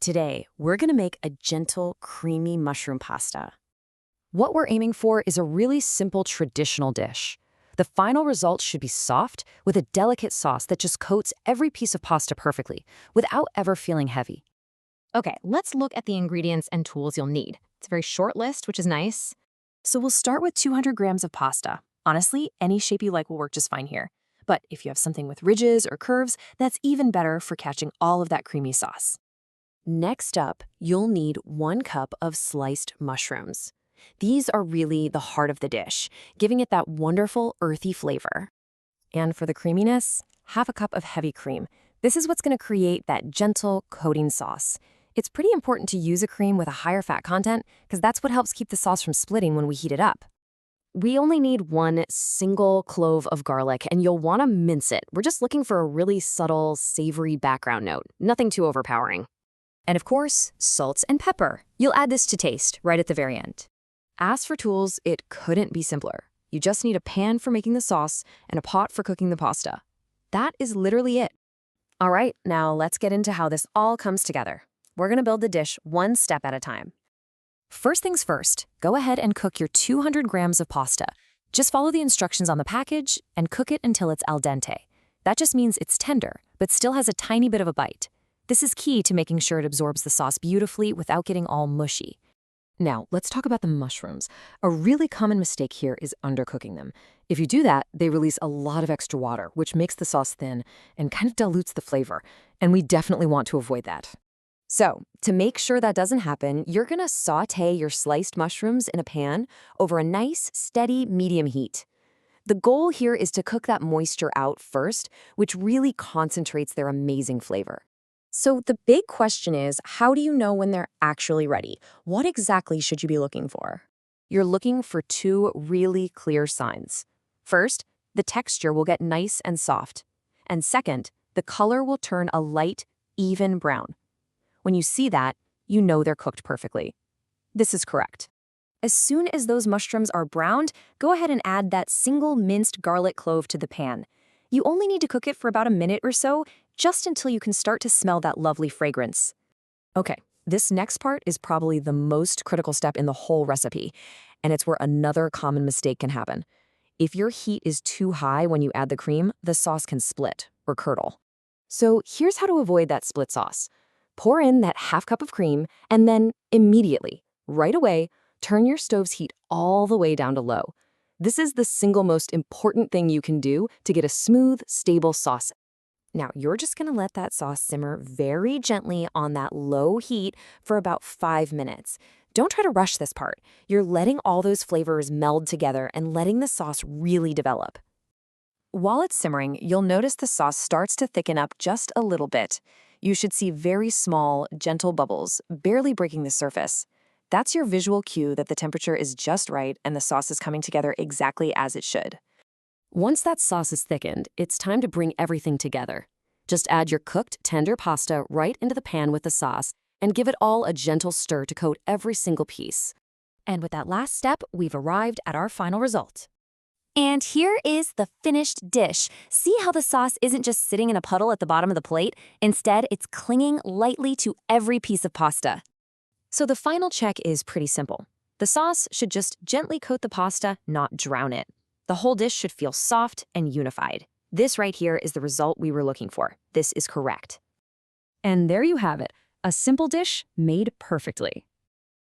Today, we're gonna make a gentle, creamy mushroom pasta. What we're aiming for is a really simple traditional dish. The final result should be soft, with a delicate sauce that just coats every piece of pasta perfectly, without ever feeling heavy. Okay, let's look at the ingredients and tools you'll need. It's a very short list, which is nice. So we'll start with 200 grams of pasta. Honestly, any shape you like will work just fine here. But if you have something with ridges or curves, that's even better for catching all of that creamy sauce. Next up, you'll need 1 cup of sliced mushrooms. These are really the heart of the dish, giving it that wonderful earthy flavor. And for the creaminess, half a cup of heavy cream. This is what's going to create that gentle coating sauce. It's pretty important to use a cream with a higher fat content because that's what helps keep the sauce from splitting when we heat it up. We only need 1 single clove of garlic, and you'll want to mince it. We're just looking for a really subtle, savory background note, nothing too overpowering. And of course, salt and pepper. You'll add this to taste right at the very end. As for tools, it couldn't be simpler. You just need a pan for making the sauce and a pot for cooking the pasta. That is literally it. All right, now let's get into how this all comes together. We're gonna build the dish one step at a time. First things first, go ahead and cook your 200 grams of pasta. Just follow the instructions on the package and cook it until it's al dente. That just means it's tender, but still has a tiny bit of a bite. This is key to making sure it absorbs the sauce beautifully without getting all mushy. Now, let's talk about the mushrooms. A really common mistake here is undercooking them. If you do that, they release a lot of extra water, which makes the sauce thin and kind of dilutes the flavor, and we definitely want to avoid that. So, to make sure that doesn't happen, you're gonna sauté your sliced mushrooms in a pan over a nice, steady, medium heat. The goal here is to cook that moisture out first, which really concentrates their amazing flavor. So the big question is, how do you know when they're actually ready? What exactly should you be looking for? You're looking for 2 really clear signs. First, the texture will get nice and soft. And second, the color will turn a light, even brown. When you see that, you know they're cooked perfectly. This is correct. As soon as those mushrooms are browned, go ahead and add that single minced garlic clove to the pan. You only need to cook it for about a minute or so, just until you can start to smell that lovely fragrance. Okay, this next part is probably the most critical step in the whole recipe, and it's where another common mistake can happen. If your heat is too high when you add the cream, the sauce can split or curdle. So here's how to avoid that split sauce. Pour in that half cup of cream, and then immediately, right away, turn your stove's heat all the way down to low. This is the single most important thing you can do to get a smooth, stable sauce. Now, you're just gonna let that sauce simmer very gently on that low heat for about 5 minutes. Don't try to rush this part. You're letting all those flavors meld together and letting the sauce really develop. While it's simmering, you'll notice the sauce starts to thicken up just a little bit. You should see very small, gentle bubbles, barely breaking the surface. That's your visual cue that the temperature is just right and the sauce is coming together exactly as it should. Once that sauce is thickened, it's time to bring everything together. Just add your cooked, tender pasta right into the pan with the sauce and give it all a gentle stir to coat every single piece. And with that last step, we've arrived at our final result. And here is the finished dish. See how the sauce isn't just sitting in a puddle at the bottom of the plate? Instead, it's clinging lightly to every piece of pasta. So the final check is pretty simple. The sauce should just gently coat the pasta, not drown it. The whole dish should feel soft and unified. This right here is the result we were looking for. This is correct. And there you have it, a simple dish made perfectly.